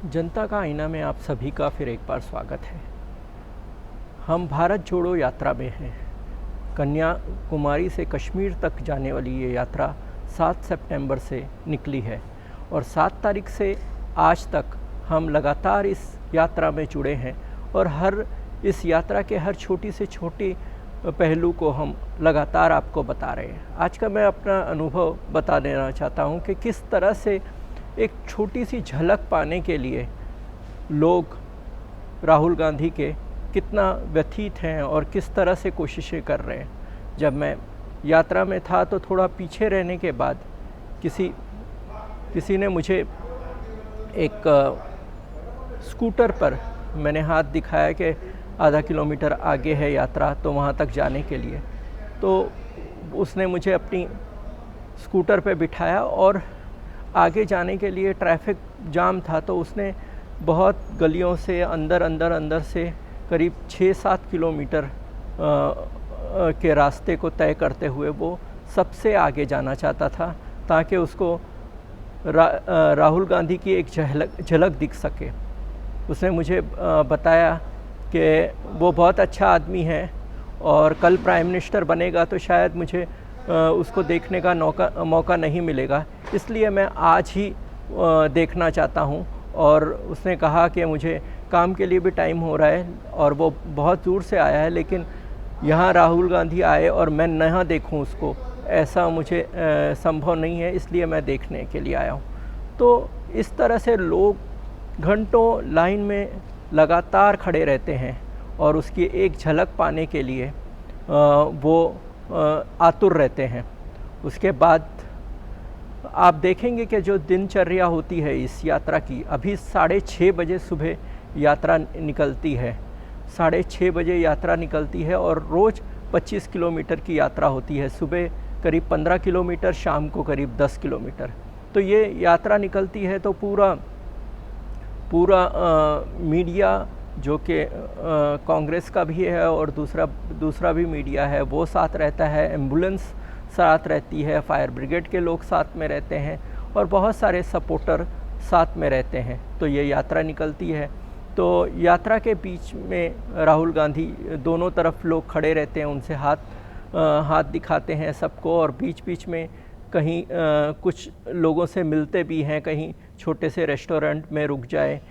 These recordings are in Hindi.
जनता का आईना में आप सभी का फिर एक बार स्वागत है। हम भारत जोड़ो यात्रा में हैं। कन्याकुमारी से कश्मीर तक जाने वाली ये यात्रा 7 सितंबर से निकली है और 7 तारीख से आज तक हम लगातार इस यात्रा में जुड़े हैं और इस यात्रा के हर छोटी से छोटी पहलू को हम लगातार आपको बता रहे हैं। आज का मैं अपना अनुभव बता देना चाहता हूँ कि किस तरह से एक छोटी सी झलक पाने के लिए लोग राहुल गांधी के कितना व्यथित हैं और किस तरह से कोशिशें कर रहे हैं। जब मैं यात्रा में था तो थोड़ा पीछे रहने के बाद किसी ने मुझे एक स्कूटर पर मैंने हाथ दिखाया कि आधा किलोमीटर आगे है यात्रा, तो वहाँ तक जाने के लिए तो उसने मुझे अपनी स्कूटर पे बिठाया और आगे जाने के लिए ट्रैफिक जाम था, तो उसने बहुत गलियों से अंदर से करीब 6-7 किलोमीटर के रास्ते को तय करते हुए वो सबसे आगे जाना चाहता था ताकि उसको राहुल गांधी की एक झलक दिख सके। उसने मुझे बताया कि वो बहुत अच्छा आदमी है और कल प्राइम मिनिस्टर बनेगा तो शायद मुझे उसको देखने का मौका नहीं मिलेगा, इसलिए मैं आज ही देखना चाहता हूँ। और उसने कहा कि मुझे काम के लिए भी टाइम हो रहा है और वो बहुत दूर से आया है, लेकिन यहाँ राहुल गांधी आए और मैं ना देखूँ उसको, ऐसा मुझे संभव नहीं है, इसलिए मैं देखने के लिए आया हूँ। तो इस तरह से लोग घंटों लाइन में लगातार खड़े रहते हैं और उसकी एक झलक पाने के लिए वो आतुर रहते हैं। उसके बाद आप देखेंगे कि जो दिनचर्या होती है इस यात्रा की, अभी 6:30 बजे सुबह यात्रा निकलती है, 6:30 बजे यात्रा निकलती है और रोज़ 25 किलोमीटर की यात्रा होती है। सुबह करीब 15 किलोमीटर, शाम को करीब 10 किलोमीटर। तो ये यात्रा निकलती है तो पूरा मीडिया जो कि कांग्रेस का भी है और दूसरा भी मीडिया है वो साथ रहता है, एम्बुलेंस साथ रहती है, फायर ब्रिगेड के लोग साथ में रहते हैं और बहुत सारे सपोर्टर साथ में रहते हैं। तो ये यात्रा निकलती है, तो यात्रा के बीच में राहुल गांधी दोनों तरफ लोग खड़े रहते हैं, उनसे हाथ दिखाते हैं सबको और बीच में कहीं कुछ लोगों से मिलते भी हैं, कहीं छोटे से रेस्टोरेंट में रुक जाए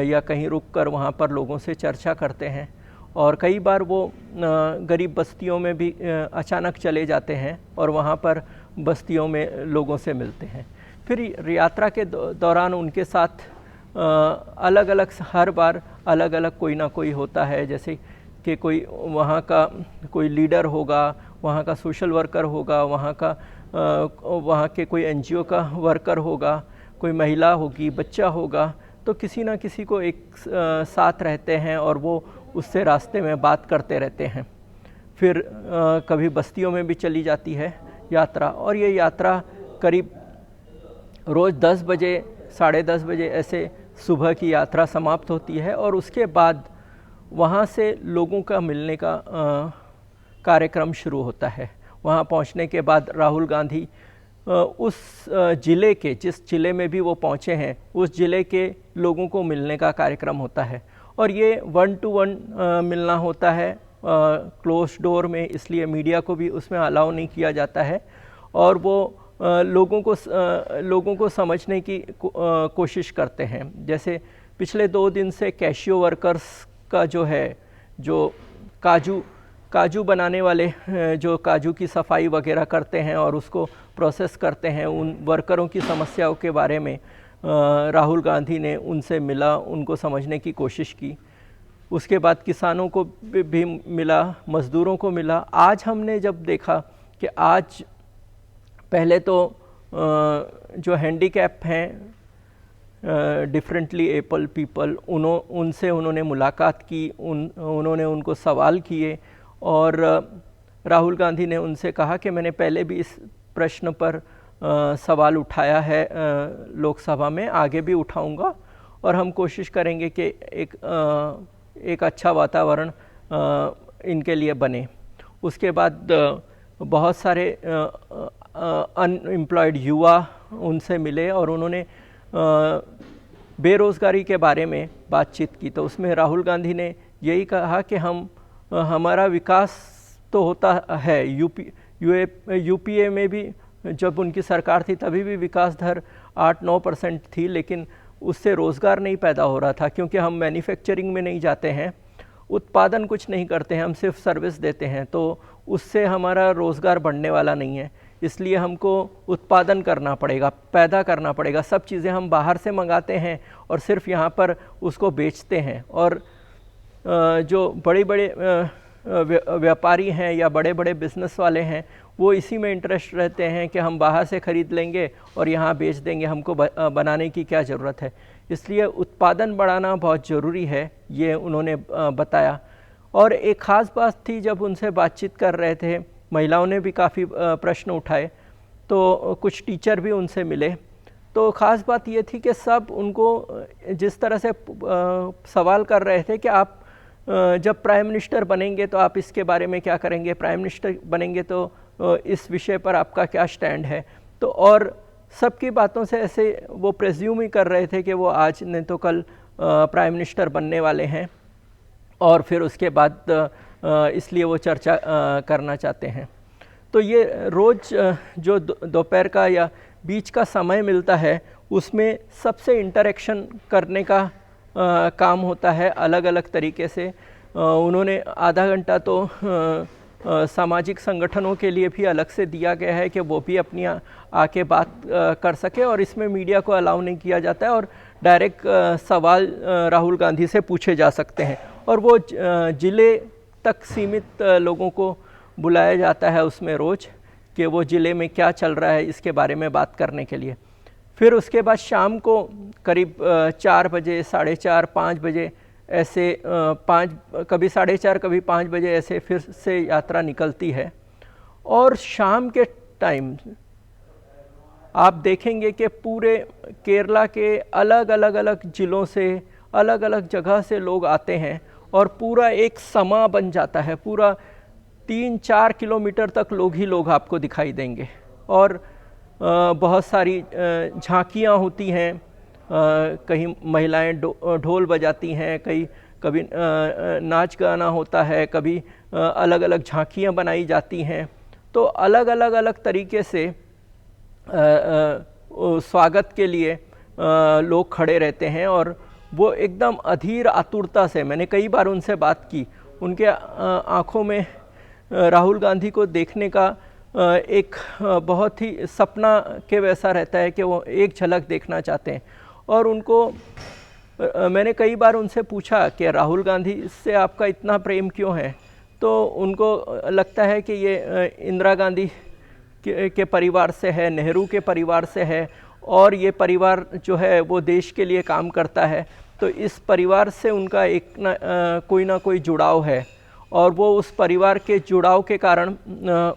या कहीं रुक कर वहाँ पर लोगों से चर्चा करते हैं। और कई बार वो गरीब बस्तियों में भी अचानक चले जाते हैं और वहाँ पर बस्तियों में लोगों से मिलते हैं। फिर यात्रा के दौरान उनके साथ अलग अलग हर बार अलग अलग कोई ना कोई होता है, जैसे कि कोई वहाँ का कोई लीडर होगा, वहाँ का सोशल वर्कर होगा, वहाँ के कोई एनजीओ का वर्कर होगा, कोई महिला होगी, बच्चा होगा, तो किसी ना किसी को एक साथ रहते हैं और वो उससे रास्ते में बात करते रहते हैं। फिर कभी बस्तियों में भी चली जाती है यात्रा और ये यात्रा करीब रोज़ 10 बजे, 10:30 बजे ऐसे सुबह की यात्रा समाप्त होती है और उसके बाद वहाँ से लोगों का मिलने का कार्यक्रम शुरू होता है। वहाँ पहुँचने के बाद राहुल गांधी उस ज़िले के, जिस ज़िले में भी वो पहुँचे हैं, उस ज़िले के लोगों को मिलने का कार्यक्रम होता है और ये 1 to 1 मिलना होता है क्लोज डोर में, इसलिए मीडिया को भी उसमें अलाउ नहीं किया जाता है और वो लोगों को समझने की कोशिश करते हैं। जैसे पिछले 2 दिन से कैशियो वर्कर्स का जो काजू बनाने वाले जो काजू की सफाई वगैरह करते हैं और उसको प्रोसेस करते हैं, उन वर्करों की समस्याओं के बारे में राहुल गांधी ने उनसे मिला, उनको समझने की कोशिश की। उसके बाद किसानों को भी मिला, मज़दूरों को मिला। आज हमने जब देखा कि आज पहले तो जो हैंडीकैप हैं, डिफरेंटली एबल पीपल, उनसे उन्होंने मुलाकात की, उन्होंने उनको सवाल किए और राहुल गांधी ने उनसे कहा कि मैंने पहले भी इस प्रश्न पर सवाल उठाया है लोकसभा में, आगे भी उठाऊंगा और हम कोशिश करेंगे कि एक अच्छा वातावरण इनके लिए बने। उसके बाद बहुत सारे अनएम्प्लॉयड युवा उनसे मिले और उन्होंने बेरोज़गारी के बारे में बातचीत की, तो उसमें राहुल गांधी ने यही कहा कि हमारा विकास तो होता है, यूपीए में भी जब उनकी सरकार थी तभी भी विकास दर 8-9% थी, लेकिन उससे रोज़गार नहीं पैदा हो रहा था, क्योंकि हम मैन्युफैक्चरिंग में नहीं जाते हैं, उत्पादन कुछ नहीं करते हैं, हम सिर्फ सर्विस देते हैं, तो उससे हमारा रोज़गार बढ़ने वाला नहीं है। इसलिए हमको उत्पादन करना पड़ेगा, पैदा करना पड़ेगा। सब चीज़ें हम बाहर से मंगाते हैं और सिर्फ यहाँ पर उसको बेचते हैं। और जो बड़े बड़े व्यापारी हैं या बड़े बड़े बिजनेस वाले हैं, वो इसी में इंटरेस्ट रहते हैं कि हम बाहर से ख़रीद लेंगे और यहाँ बेच देंगे, हमको बनाने की क्या ज़रूरत है। इसलिए उत्पादन बढ़ाना बहुत ज़रूरी है, ये उन्होंने बताया। और एक ख़ास बात थी, जब उनसे बातचीत कर रहे थे, महिलाओं ने भी काफ़ी प्रश्न उठाए, तो कुछ टीचर भी उनसे मिले। तो ख़ास बात ये थी कि सब उनको जिस तरह से सवाल कर रहे थे कि आप जब प्राइम मिनिस्टर बनेंगे तो आप इसके बारे में क्या करेंगे, प्राइम मिनिस्टर बनेंगे तो इस विषय पर आपका क्या स्टैंड है। तो और सबकी बातों से ऐसे वो प्रेज्यूम ही कर रहे थे कि वो आज नहीं तो कल प्राइम मिनिस्टर बनने वाले हैं, और फिर उसके बाद इसलिए वो चर्चा करना चाहते हैं। तो ये रोज़ जो दोपहर का या बीच का समय मिलता है, उसमें सबसे इंटरेक्शन करने का काम होता है अलग अलग तरीके से। उन्होंने आधा घंटा तो सामाजिक संगठनों के लिए भी अलग से दिया गया है कि वो भी अपनी आके बात कर सके, और इसमें मीडिया को अलाउ नहीं किया जाता है, और डायरेक्ट सवाल राहुल गांधी से पूछे जा सकते हैं। और वो ज़िले तक सीमित लोगों को बुलाया जाता है उसमें रोज़, कि वो ज़िले में क्या चल रहा है इसके बारे में बात करने के लिए। फिर उसके बाद शाम को करीब 4 बजे, 4:30, 5 बजे ऐसे कभी 4:30 कभी 5 बजे ऐसे फिर से यात्रा निकलती है। और शाम के टाइम आप देखेंगे कि पूरे केरला के अलग अलग ज़िलों से, अलग अलग जगह से लोग आते हैं, और पूरा एक समा बन जाता है। पूरा 3-4 किलोमीटर तक लोग ही लोग आपको दिखाई देंगे, और बहुत सारी झांकियाँ होती हैं, कहीं महिलाएं ढोल बजाती हैं, कभी नाच गाना होता है, कभी अलग अलग झांकियाँ बनाई जाती हैं। तो अलग अलग तरीके से स्वागत के लिए लोग खड़े रहते हैं, और वो एकदम अधीर आतुरता से, मैंने कई बार उनसे बात की, उनके आँखों में राहुल गांधी को देखने का एक बहुत ही सपना के वैसा रहता है कि वो एक झलक देखना चाहते हैं। और उनको मैंने कई बार उनसे पूछा कि राहुल गांधी से आपका इतना प्रेम क्यों है, तो उनको लगता है कि ये इंदिरा गांधी के परिवार से है, नेहरू के परिवार से है, और ये परिवार जो है वो देश के लिए काम करता है, तो इस परिवार से उनका एक कोई ना कोई जुड़ाव है, और वो उस परिवार के जुड़ाव के कारण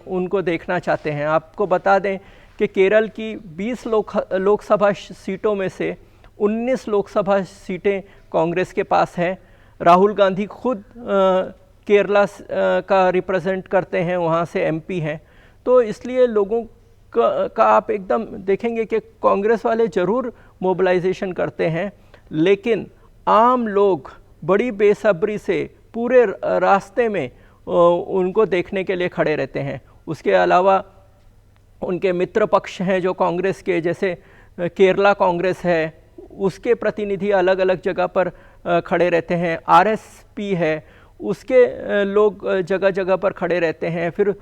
उनको देखना चाहते हैं। आपको बता दें कि केरल की 20 लोकसभा सीटों में से 19 लोकसभा सीटें कांग्रेस के पास हैं। राहुल गांधी खुद केरला का रिप्रेजेंट करते हैं, वहाँ से एमपी हैं। तो इसलिए लोगों का आप एकदम देखेंगे कि कांग्रेस वाले ज़रूर मोबिलाइजेशन करते हैं, लेकिन आम लोग बड़ी बेसब्री से पूरे रास्ते में उनको देखने के लिए खड़े रहते हैं। उसके अलावा उनके मित्र पक्ष हैं जो कांग्रेस के, जैसे केरला कांग्रेस है, उसके प्रतिनिधि अलग अलग जगह पर खड़े रहते हैं। आरएसपी है, उसके लोग जगह जगह पर खड़े रहते हैं। फिर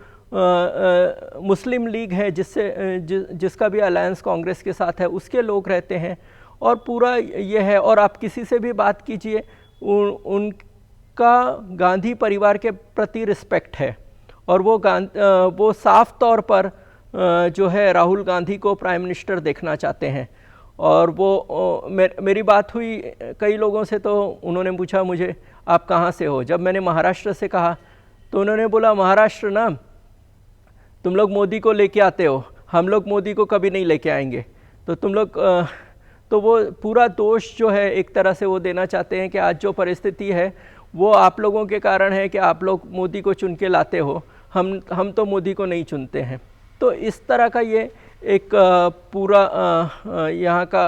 मुस्लिम लीग है जिसका भी अलायंस कांग्रेस के साथ है, उसके लोग रहते हैं। और पूरा ये है, और आप किसी से भी बात कीजिए, उनका गांधी परिवार के प्रति रिस्पेक्ट है, और वो साफ तौर पर जो है राहुल गांधी को प्राइम मिनिस्टर देखना चाहते हैं। और वो मेरी बात हुई कई लोगों से, तो उन्होंने पूछा मुझे आप कहाँ से हो। जब मैंने महाराष्ट्र से कहा तो उन्होंने बोला महाराष्ट्र ना, तुम लोग मोदी को लेके आते हो, हम लोग मोदी को कभी नहीं लेके आएंगे, तो तुम लोग तो वो पूरा दोष जो है एक तरह से वो देना चाहते हैं कि आज जो परिस्थिति है वो आप लोगों के कारण है कि आप लोग मोदी को चुन के लाते हो, हम तो मोदी को नहीं चुनते हैं। तो इस तरह का ये एक पूरा यहाँ का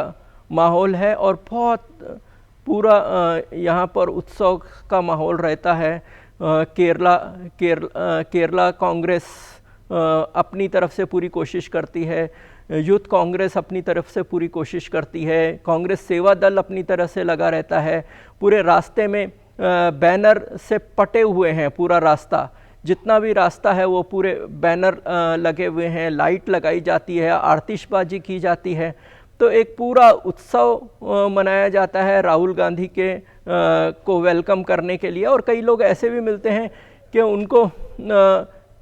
माहौल है और बहुत पूरा यहाँ पर उत्सव का माहौल रहता है। केरला कांग्रेस अपनी तरफ से पूरी कोशिश करती है, यूथ कांग्रेस अपनी तरफ से पूरी कोशिश करती है, कांग्रेस सेवा दल अपनी तरफ से लगा रहता है। पूरे रास्ते में बैनर से पटे हुए हैं, पूरा रास्ता जितना भी रास्ता है वो पूरे बैनर लगे हुए हैं, लाइट लगाई जाती है, आतिशबाजी की जाती है। तो एक पूरा उत्सव मनाया जाता है राहुल गांधी के को वेलकम करने के लिए। और कई लोग ऐसे भी मिलते हैं कि उनको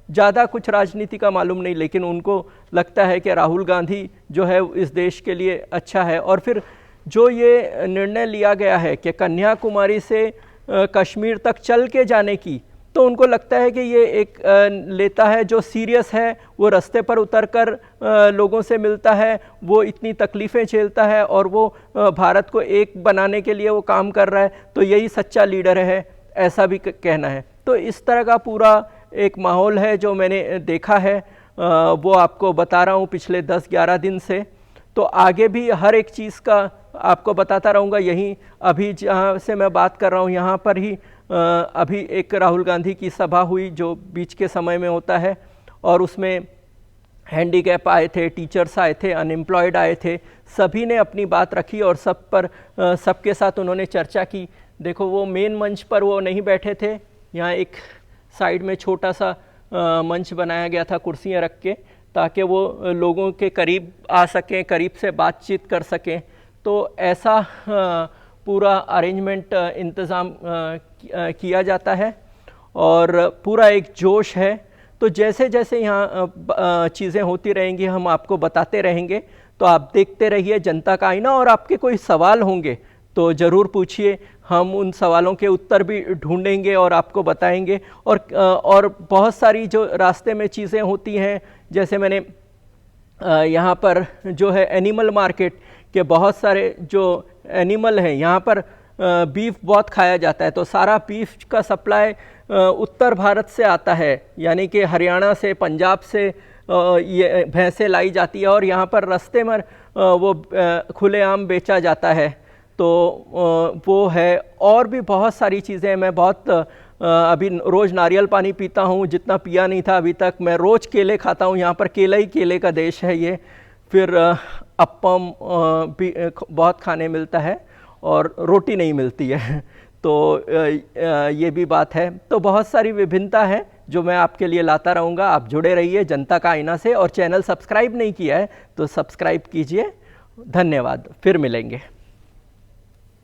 ज़्यादा कुछ राजनीति का मालूम नहीं, लेकिन उनको लगता है कि राहुल गांधी जो है इस देश के लिए अच्छा है। और फिर जो ये निर्णय लिया गया है कि कन्याकुमारी से कश्मीर तक चल के जाने की, तो उनको लगता है कि ये एक नेता है जो सीरियस है, वो रास्ते पर उतरकर लोगों से मिलता है, वो इतनी तकलीफ़ें झेलता है और वो भारत को एक बनाने के लिए वो काम कर रहा है, तो यही सच्चा लीडर है, ऐसा भी कहना है। तो इस तरह का पूरा एक माहौल है जो मैंने देखा है, वो आपको बता रहा हूँ पिछले 10-11 दिन से। तो आगे भी हर एक चीज़ का आपको बताता रहूँगा। यहीं अभी जहाँ से मैं बात कर रहा हूँ यहाँ पर ही अभी एक राहुल गांधी की सभा हुई जो बीच के समय में होता है, और उसमें हैंडीकैप आए थे, टीचर्स आए थे, अनएम्प्लॉयड आए थे, सभी ने अपनी बात रखी और सबके साथ उन्होंने चर्चा की। देखो वो मेन मंच पर वो नहीं बैठे थे, यहाँ एक साइड में छोटा सा मंच बनाया गया था कुर्सियाँ रख के, ताकि वो लोगों के करीब आ सकें, करीब से बातचीत कर सकें। तो ऐसा पूरा अरेंजमेंट इंतज़ाम किया जाता है और पूरा एक जोश है। तो जैसे जैसे यहाँ चीज़ें होती रहेंगी हम आपको बताते रहेंगे। तो आप देखते रहिए जनता का आईना, और आपके कोई सवाल होंगे तो ज़रूर पूछिए, हम उन सवालों के उत्तर भी ढूंढेंगे और आपको बताएंगे। और बहुत सारी जो रास्ते में चीज़ें होती हैं, जैसे मैंने यहाँ पर जो है एनिमल मार्केट के बहुत सारे जो एनिमल हैं, यहाँ पर बीफ बहुत खाया जाता है, तो सारा बीफ का सप्लाई उत्तर भारत से आता है, यानी कि हरियाणा से, पंजाब से ये भैंसें लाई जाती है और यहाँ पर रास्ते में वो खुलेआम बेचा जाता है। तो वो है, और भी बहुत सारी चीज़ें। मैं बहुत अभी रोज़ नारियल पानी पीता हूँ, जितना पिया नहीं था अभी तक। मैं रोज़ केले खाता हूँ, यहाँ पर केला ही केले का देश है ये। फिर अप्पम भी बहुत खाने मिलता है और रोटी नहीं मिलती है, तो ये भी बात है। तो बहुत सारी विभिन्नता है जो मैं आपके लिए लाता रहूँगा। आप जुड़े रहिए जनता का आईना से, और चैनल सब्सक्राइब नहीं किया है तो सब्सक्राइब कीजिए। धन्यवाद, फिर मिलेंगे।